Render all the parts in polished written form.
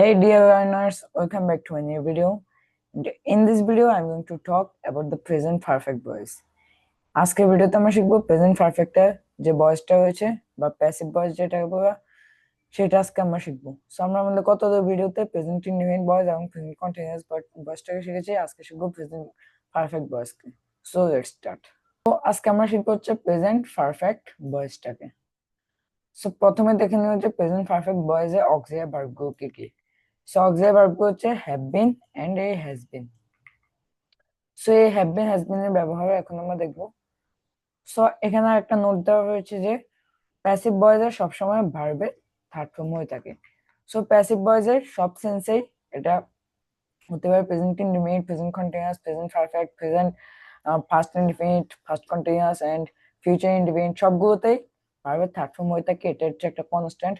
Hey dear learners, welcome back to a new video. And in this video, I'm going to talk about the present perfect voice. আজকের ভিডিওতে আমরা শিখবো present পারফেক্টের যে ভয়েসটা হয়েছে বা প্যাসিভ ভয়েস যেটাকে বলা সেটা আজকে আমরা শিখবো। সো আমরা আমাদের কত ভিডিওতে প্রেজেন্ট ইনডিফিনিট ভয়েস এবং প্রেজেন্ট কন্টিনিউয়াস ভয়েসটাকে শিখেছি, আজকে শিখবো প্রেজেন্ট পারফেক্ট ভয়েসকে। So let's start. তো আজকে আমরা শিখবো হচ্ছে প্রেজেন্ট পারফেক্ট ভয়েসটাকে। সো প্রথমে দেখে নিও যে প্রেজেন্ট পারফেক্ট ভয়েসে অক্সিলারি ভার্বগুলো কি কি। সো অক্সিলারি ভার্বগুলো হচ্ছে have been and a has been. So এই হ্যাভ বিন হ্যাজ বিন এর ব্যবহার এখন আমরা দেখবো। সো এখানে একটা নোট দেওয়া হয়েছে যে প্যাসিভ ভয়েসে সবসময় ভার্বের থার্ড ফর্ম হয়ে থাকে। সো প্যাসিভ ভয়েসের সব সেন্সেই এটা হতে পারে present indefinite, present continuous, present perfect, present past indefinite, past continuous and future indefinite, সবগুলোতেই ভার্বের থার্ড ফর্ম হয়ে থাকে। এটা হচ্ছে একটা কনস্ট্যান্ট,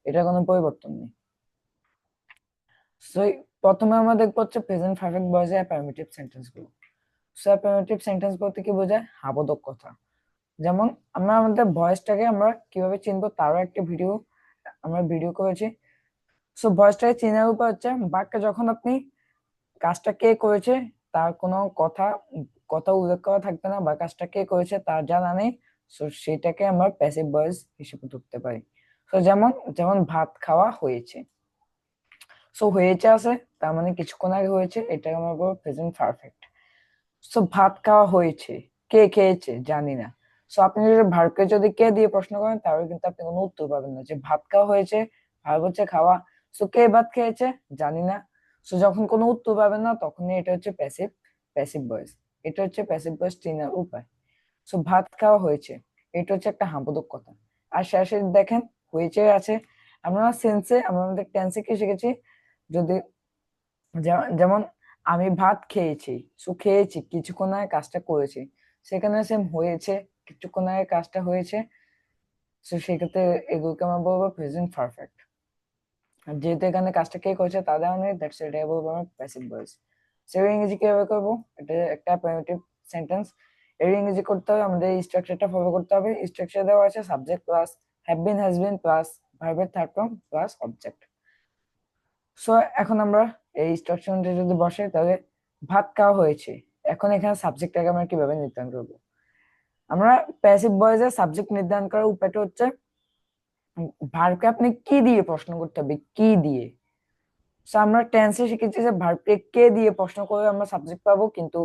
এটা কোনো পরিবর্তন নেই। সো প্রথমে আমরা দেখবো হচ্ছে প্রেজেন্ট পারফেক্ট ভয়েসে অ্যাফার্মেটিভ সেন্টেন্স গুলো। সো অ্যাফার্মেটিভ সেন্টেন্স বলতে কি বোঝায়? হাবোধক কথা। যেমন আমরা আমাদের ভয়েসটাকে আমরা কিভাবে চিনবো তারও একটা ভিডিও করেছি। সো ভয়েসটাকে চেনার উপায় হচ্ছে বাক্যে যখন আপনি কাজটা কে করেছে তার কোনো কথা উল্লেখ করা থাকবে না, বা কাজটা কে করেছে তার জানা নেই, সো সেটাকে আমরা প্যাসিভ ভয়েস হিসেবে ধরতে পারি। সো যেমন যেমন ভাত খাওয়া হয়েছে। সো হয়েছে আছে তার মানে কিছুক্ষণ আগে হয়েছে, এটাকে আমরা বলবো প্রেজেন্ট পারফেক্ট। সো ভাত খাওয়া হয়েছে, কে খেয়েছে জানি না। সো আপনি যদি ভার্বকে যদি কে দিয়ে প্রশ্ন করেন তাহলে কিন্তু আপনি কোনো উত্তর পাবেন না। যে ভাত খাওয়া হয়েছে, ভার্ব হচ্ছে খাওয়া, সো কে ভাত খেয়েছে জানি না। সো যখন কোনো উত্তর পাবেন না তখনই এটা হচ্ছে প্যাসিভ ভয়েস। এটা হচ্ছে প্যাসিভ ভয়েস চেনার উপায়। সো ভাত খাওয়া হয়েছে, এটা হচ্ছে একটা হাবোধক কথা। আর শেষে দেখেন হয়েছে আছে। আমরা আমাদের টেন্সে কি শিখেছি? যদি যেমন আমি ভাত খেয়েছি, সো খেয়েছি কিছুক্ষণ আগে কাজটা করেছি, সেখানে সেম হয়েছে কিছুক্ষণ আগে কাজটা হয়েছে। সো সেক্ষেত্রে এগুলোকে আমরা বলবো প্রেজেন্ট পারফেক্ট। আর যেহেতু এখানে কাজটা কে করেছে তা দেওয়া নেই, দ্যাটস এটাই বলবো আমরা প্যাসিভ ভয়েস। সো ইংরেজি কিভাবে করবো? এটা একটা অ্যাফার্মেটিভ সেন্টেন্স। এর ইংরেজি করতে হবে, আমাদের এই স্ট্রাকচারটা ফলো করতে হবে। স্ট্রাকচার দেওয়া আছে subject plus have been has been plus ভার্বের third form plus object. So এখন আমরা এই স্ট্রাকচারটা যদি বসে তাহলে ভাত খাওয়া হয়েছে। এখন এখানে সাবজেক্টটাকে আমরা কিভাবে নির্ধারণ করবো? আমরা প্যাসিভ ভয়েসে সাবজেক্ট নির্ধারণ করার উপায়টা হচ্ছে ভার্বকে আপনি কি দিয়ে প্রশ্ন করতে হবে, কি দিয়ে। সো আমরা টেন্সে শিখেছি যে ভার্বকে কে দিয়ে প্রশ্ন করে আমরা সাবজেক্ট পাবো, কিন্তু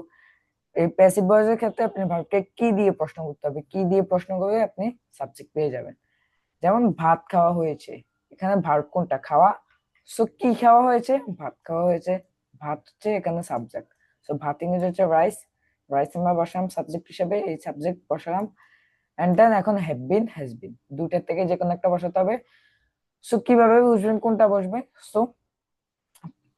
এই প্যাসিভ ভয়েসের ক্ষেত্রে আপনি ভার্বকে কি দিয়ে প্রশ্ন করতে হবে, কি দিয়ে প্রশ্ন করে আপনি সাবজেক্ট পেয়ে যাবেন। যেমন ভাত খাওয়া হয়েছে, এখানে ভার্ব কোনটা? খাওয়া। সো কি খাওয়া হয়েছে? ভাত খাওয়া হয়েছে। ভাত হচ্ছে এখানে সাবজেক্ট। সো ভাত ইংরেজি হচ্ছে রাইস, রাইস আমরা বসালাম সাবজেক্ট হিসেবে, এই সাবজেক্ট বসালাম। এন্ড দেন এখন হ্যাভ বিন হ্যাজ বিন, দুইটার থেকে যে কোনো একটা বসাতে হবে। সো কিভাবে বুঝবেন কোনটা বসবে? সো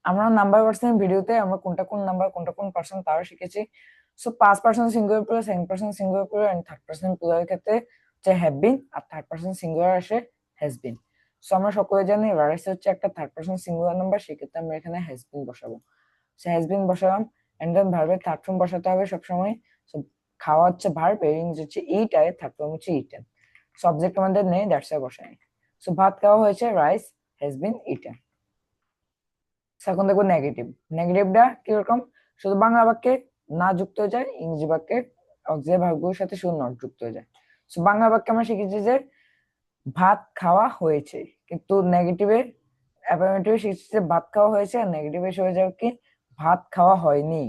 আমরা নাম্বার পার্সন ভিডিওতে আমরা কোনটা কোন নাম্বার কোনটা কোন পার্সন তাও শিখেছি। So first person singular plus second person singular plus and third person plural ক্ষেত্রে যে হ্যাভ বিন আর থার্ড পার্সন সিঙ্গুলার আসে হ্যাজ বিন। সো আমরা সকলে জানি রাইস হচ্ছে একটা থার্ড পার্সন সিঙ্গুলার নাম্বার, সেক্ষেত্রে আমরা এখানে হ্যাজ বিন বসাবো। সো হ্যাজ বিন বসালাম এন্ড দেন ভার্বের থার্ড ফর্ম বসাতে হবে সবসময়। সো খাওয়া হচ্ছে ভার্ব, এর ইংরেজি হচ্ছে ইট, আর থার্ড ফর্ম হচ্ছে ইটেন। সাবজেক্ট আমাদের নেই, দ্যাটস ওয়াই বসাই। সো ভাত খাওয়া হয়েছে, রাইস হ্যাজ বিন ইটেন। এখন দেখবো নেগেটিভ। নেগেটিভটা কিরকম? শুধু বাংলা বাক্যে না যুক্ত হয়ে যায়, ইংরেজি বাক্যে অক্সিলারি ভার্বগুলোর সাথে শুধু নট যুক্ত হয়ে যায়। সো বাংলা বাক্যে আমরা শিখেছি যে ভাত খাওয়া হয়েছে, কিন্তু নেগেটিভে অ্যাফার্মেটিভে শিখেছি যে ভাত খাওয়া হয়েছে, আর নেগেটিভে এসে হয়ে যাবে কি ভাত খাওয়া হয়নি।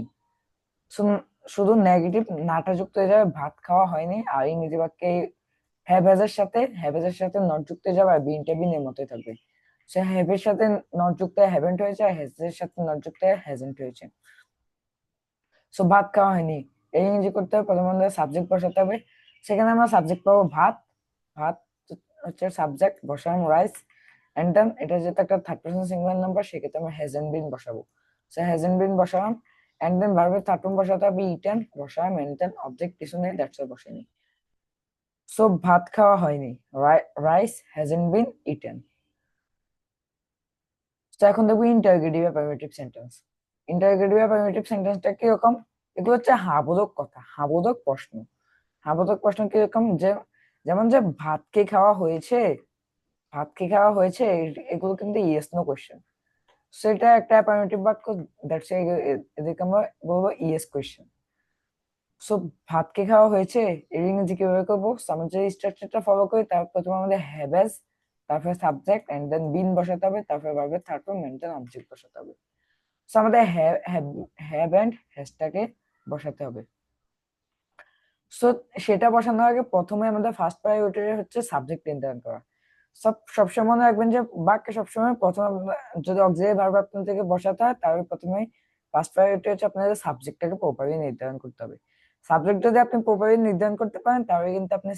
শুধু নেগেটিভ নাটা যুক্ত হয়ে যাবে ভাত খাওয়া হয়নি, আর ইংরেজি বাক্যে হ্যাভ এর সাথে নট যুক্ত হয়ে যাবে, আর বিনটা বিনের মতোই থাকবে। সে হ্যাভ এর সাথে নট যুক্ত হয়ে হ্যাভেন্ট হয়েছে, আর হ্যাজ এর সাথে নট যুক্ত হয়ে হ্যাজেন্ট হয়েছে। সো ভাত খাওয়া হয়নি, এই ইংরেজি করতে হবে, প্রথমে আমাদের সাবজেক্ট বসাতে হবে। সেখানে আমরা সাবজেক্ট পাবো ভাত। ভাত হচ্ছে সাবজেক্ট, বসালাম রাইস। এন্ড দেন এটা যেহেতু একটা থার্ড পার্সন সিঙ্গুলার নাম্বার, সেক্ষেত্রে আমরা হ্যাজেন্ট বিন বসাবো। সো হ্যাজেন্ট বিন বসালাম এন্ড দেন ভার্বের থার্ড ফর্ম বসাতে হবে ইটেন, বসালাম এন্ড দেন অবজেক্ট কিছু নেই, দ্যাটস অল বসাইনি। সো ভাত খাওয়া হয়নি, রাইস হ্যাজেন্ট বিন ইটেন। তো এখন দেখবো interrogative affirmative sentence. Interrogative affirmative সেন্টেন্সটা কিরকম? এগুলো হচ্ছে হাবোধক কথা, হাবোধক প্রশ্ন। হাবোধক প্রশ্ন কিরকম? যেমন যে ভাত কি খাওয়া হয়েছে, ভাত কি খাওয়া হয়েছে, এগুলো কিন্তু ইয়েস নো কোশ্চেন। সেটা একটা অ্যাফার্মেটিভ বাক্য, দ্যাটস এদেরকে আমরা বলবো ইয়েস কোয়েশ্চেন। সো ভাত কে খাওয়া হয়েছে এর ইংরেজি কিভাবে করবো? আমরা যে স্ট্রাকচারটা ফলো করি তার প্রথমে আমাদের হ্যাভ, তারপরে সাবজেক্ট এন্ড দেন বিন বসাতে হবে, তারপরে ভার্বের third form and then object বসাতে হবে। সো আমাদের হ্যাভ এন্ড হ্যাজটাকে বসাতে হবে। সো সেটা বসানোর আগে প্রথমে আমাদের ফার্স্ট প্রায়োরিটি হচ্ছে সাবজেক্ট নির্ধারণ করা। সবসময় মনে রাখবেন যে বাক্যে সবসময় প্রথমে যদি অক্সিলারি ভার্ব আপনার থেকে বসাতে হয় তাহলে প্রথমে ফার্স্ট প্রায়োরিটি হচ্ছে আপনাদের সাবজেক্টটাকে প্রপারলি নির্ধারণ করতে হবে। সাবজেক্ট যদি আপনি প্রপারলি নির্ধারণ করতে পারেন তাহলে কিন্তু আপনি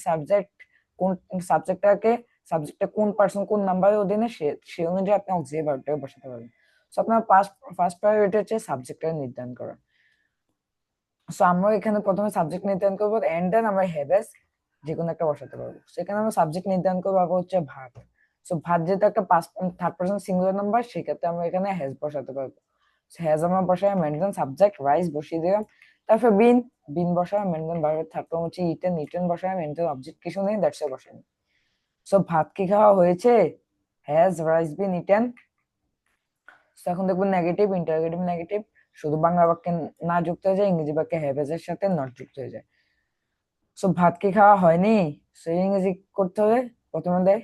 কোন সাবজেক্টটা কোন পার্সন কোন নাম্বারের অধীনে সে অনুযায়ী আপনি অক্সিলারি ভার্বটাকে বসাতে পারবেন। সো আপনার ফার্স্ট প্রায়োরিটি হচ্ছে সাবজেক্টটা নির্ধারণ করা। সো আমরা এখানে প্রথমে সাবজেক্ট নির্ধারণ করবো এন্ড দেন আমরা হ্যাভ যে কোনো একটা বসাতে পারবো। সেখানে আমরা সাবজেক্ট নির্ধারণ করবো হচ্ছে ভাত। সো ভাত যেহেতু একটা থার্ড পারসন সিঙ্গুলার নাম্বার, সেক্ষেত্রে আমরা এখানে হ্যাজ বসাতে পারবো। হ্যাজ আমরা বসাই এন্ড দেন সাবজেক্ট রাইস বসিয়ে দিলাম, তারপর বিন বসালাম এন্ড দেন ভার্বের থার্ড ফর্ম হচ্ছে ইটেন বসালাম এন্ড দেন অবজেক্ট কিছু নেই, দ্যাটস এ বসাই। সো ভাত কি খাওয়া হয়েছে? Has rice been eaten? এখন দেখবো নেগেটিভ, ইন্টারোগেটিভ নেগেটিভ, শুধু বাংলা বাক্যে না যুক্ত হয়ে যায়, ইংরেজি বাক্যে হ্যাভ এর সাথে নট যুক্ত হয়ে যায়। সো ভাত কি খাওয়া হয়নি? সো ইংরেজি করতে হবে প্রথমে আমাদের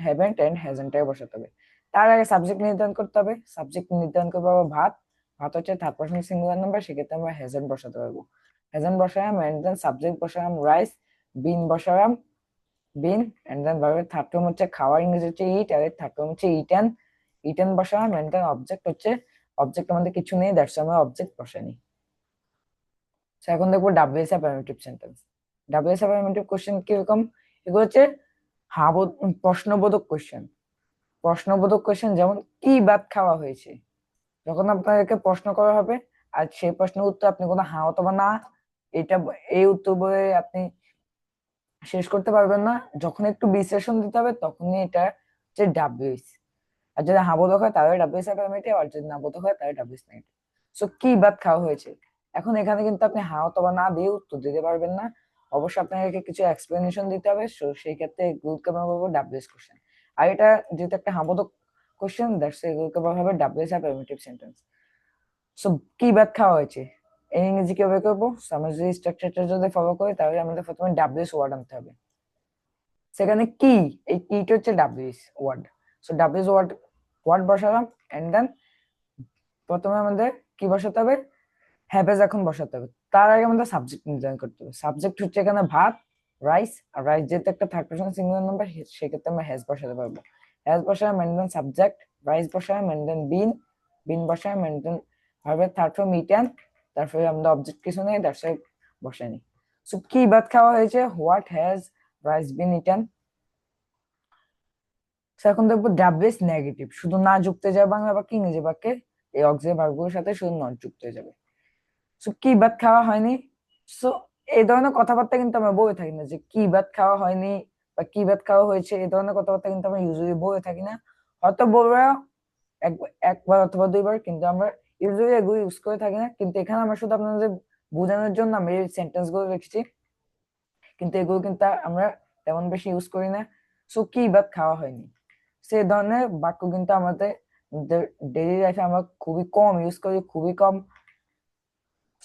হ্যাভেন্ট এন্ড হ্যাজেন্ট বসাতে হবে। তার আগে সাবজেক্ট নির্ধারণ করতে হবে। সাবজেক্ট নির্ধারণ করবো ভাত। ভাত হচ্ছে থার্ড পারসন সিঙ্গুলার নাম্বার, সেক্ষেত্রে আমরা হ্যাজেন্ট বসাতে পারবো। হ্যাজেন্ট বসালাম এন্ড দেন সাবজেক্ট বসালাম রাইস, বসালাম এন্ড দেন ভার্বের থার্ড ফর্ম হচ্ছে খাওয়া, ইংরেজি হচ্ছে ইট, আর থার্ড ফর্ম হচ্ছে ইটেন বসালাম এন্ড দেন অবজেক্ট আমাদের কিছু নেই, দ্যাটস আমরা অবজেক্ট বসাইনি। এখন দেখবো WS affirmative sentence. WS affirmative question কিরকম? এগুলো হচ্ছে প্রশ্নবোধক কোশ্চেন। প্রশ্নবোধক কোশ্চেন যেমন কি ভাত খাওয়া হয়েছে, যখন আপনাদেরকে প্রশ্ন করা হবে আর সেই প্রশ্নের উত্তর আপনি কোনো হ্যাঁ অথবা না এটা এই উত্তর বলে আপনি শেষ করতে পারবেন না, যখন একটু বিশ্লেষণ দিতে হবে তখনই এটা হচ্ছে ডাব্লিউএস। আর যদি হ্যাঁ বোধক হয় তাহলে ডাব্লিউএস অ্যাফার্মেটিভ, আর যদি না বোধক হয় তাহলে ডাব্লিউএস নেগেটিভ। সো কি ভাত খাওয়া হয়েছে, এখন এখানে কিন্তু আপনি হ্যাঁ অথবা না দিয়ে উত্তর দিতে পারবেন না, অবশ্যই আপনাকে কিছু এক্সপ্লেনেশন দিতে হবে। সো সেই ক্ষেত্রে এগুলোকে আমরা বলবো ডাব্লিউএস কোশ্চেন। আর এটা যেহেতু একটা হ্যাঁ বোধক কোশ্চেন, দ্যাটস এগুলোকে বলা হবে ডাব্লিউএস অ্যাফার্মেটিভ সেন্টেন্স। সো কি ভাত খাওয়া হয়েছে এই ইংরেজি কিভাবে করবো? আমরা যদি স্ট্রাকচারটা যদি ফলো করি তাহলে আমাদের প্রথমে ডাব্লিউএস ওয়ার্ড আনতে হবে। সেখানে কি, এই কিটা হচ্ছে WS word. So WS word বসালাম এন্ড দেন প্রথমে আমাদের কি বসাতে হবে? হ্যাভেজ এখন বসাতে হবে। তার আগে আমাদের সাবজেক্ট নির্ধারণ করতে হবে। সাবজেক্ট হচ্ছে এখানে ভাত, রাইস, আর রাইস যেহেতু একটা থার্ড পারসন সিঙ্গুলার নাম্বার, সেক্ষেত্রে আমরা হ্যাজ বসাতে পারবো। হ্যাজ বসালাম এন্ড দেন সাবজেক্ট রাইস বসালাম এন্ড দেন বিন বসালাম এন্ড দেন ভার্বের থার্ড ফর্ম ইটেন, তারপরে আমরা অবজেক্ট কিছু নেই, দ্যাটস ওয়াই বসাইনি। সো কি ভাত খাওয়া হয়েছে? What has rice been eaten? এখন দেখবো ডাব্লিউএস নেগেটিভ, শুধু না যুক্ত হয়ে যাবে বাংলা বাক্যে, ইংরেজি বাক্যে এই অক্সিলারি ভার্বগুলোর সাথে শুধু নট যুক্ত হয়ে যাবে। সো কি ভাত খাওয়া হয়নি? সো এই ধরনের কথাবার্তা কিন্তু আমরা বলে থাকি না, যে কি ভাত খাওয়া হয়নি বা কি ভাত খাওয়া হয়েছে, এই ধরনের কথাবার্তা কিন্তু আমরা ইউজুয়ালি বলে থাকি না। হয়তো বলবো একবার অথবা দুইবার, কিন্তু আমরা ইউজুয়ালি এগুলো ইউজ করে থাকি না। কিন্তু এখানে আমরা শুধু আপনাদের বোঝানোর জন্য আমরা এই সেন্টেন্স গুলো রেখেছি, কিন্তু এগুলো কিন্তু আমরা তেমন বেশি ইউজ করি না। সো কি ভাত খাওয়া হয়নি, সে ধরনের বাক্য কিন্তু আমাদের ডেইলি লাইফে আমরা খুবই কম ইউজ করি, খুবই কম।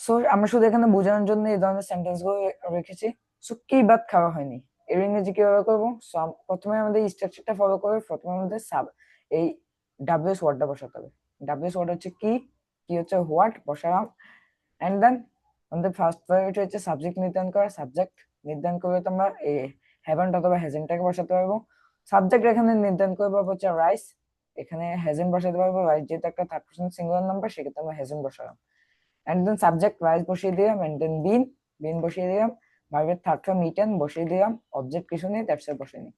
সো আমরা শুধু এখানে বোঝানোর জন্য এই ধরনের সেন্টেন্স গুলো রেখেছি। সো কি ভাত খাওয়া হয়নি এর ইংরেজি কিভাবে করবো? সো প্রথমে আমাদের স্ট্রাকচারটা ফলো করে প্রথমে আমাদের এই ডাব্লিউএস ওয়ার্ডটা বসাতে হবে। ডাব্লিউএস ওয়ার্ড হচ্ছে কি হচ্ছে হোয়াট বসালাম এন্ড দেন আমাদের ফার্স্ট প্রায়োরিটি হচ্ছে সাবজেক্ট নির্ধারণ করা। সাবজেক্ট নির্ধারণ করে তোমরা এই হ্যাভেন্ট অথবা হ্যাজেন্টটাকে বসাতে পারবো। সাবজেক্ট এখানে নির্ধারণ করবো হচ্ছে রাইস, এখানে হ্যাজেন্ট বসাতে পারবো। রাইস যেহেতু একটা থার্ড পারসন সিঙ্গুলার নাম্বার, সেক্ষেত্রে আমরা হ্যাজেন্ট বসালাম এন্ড দেন সাবজেক্ট রাইস বসিয়ে দিলাম এন্ড দেন বিন বসিয়ে দিলাম, ভার্বের থার্ড ফর্ম ইটেন বসিয়ে দিলাম, অবজেক্ট কিছু নেই, দ্যাটস এ বসিয়ে।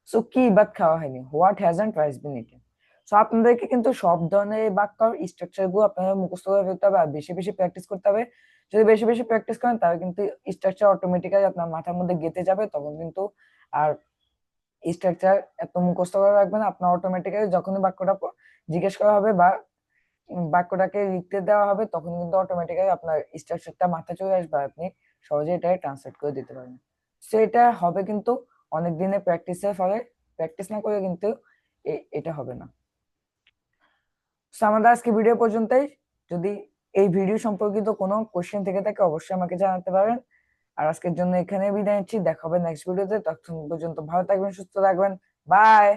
সো কি ভাত খাওয়া হয়নি, what hasn't rice been eaten. So আপনাদেরকে কিন্তু সব ধরনের বাক্য স্ট্রাকচার গুলো আপনাদের মুখস্থ করে ফেলতে হবে আর বেশি বেশি প্র্যাকটিস করতে হবে। যদি বেশি বেশি প্র্যাকটিস করেন তাহলে কিন্তু স্ট্রাকচার অটোমেটিক্যালি আপনার মাথার মধ্যে গেঁথে যাবে, তখন কিন্তু আর স্ট্রাকচার এত মুখস্থ করে রাখবেন। আপনার অটোমেটিক্যালি যখনই বাক্যটা জিজ্ঞেস করা হবে বা বাক্যটাকে লিখতে দেওয়া হবে, তখন কিন্তু অটোমেটিক্যালি আপনার স্ট্রাকচারটা মাথায় চলে আসবে, আপনি সহজে এটাকে ট্রান্সলেট করে দিতে পারবেন। সো এটা হবে কিন্তু অনেক দিনের প্র্যাকটিসের ফলে, প্র্যাকটিস না করে কিন্তু এটা হবে না। তো আমাদের আজকে ভিডিও পর্যন্তই। যদি এই ভিডিও সম্পর্কিত কোনো কোশ্চেন থেকে থাকে অবশ্যই আমাকে জানাতে পারেন। আর আজকের জন্য এখানে বিদায় নিচ্ছি, দেখা হবে নেক্সট ভিডিওতে। ততক্ষণ পর্যন্ত ভালো থাকবেন, সুস্থ থাকবেন। বাই।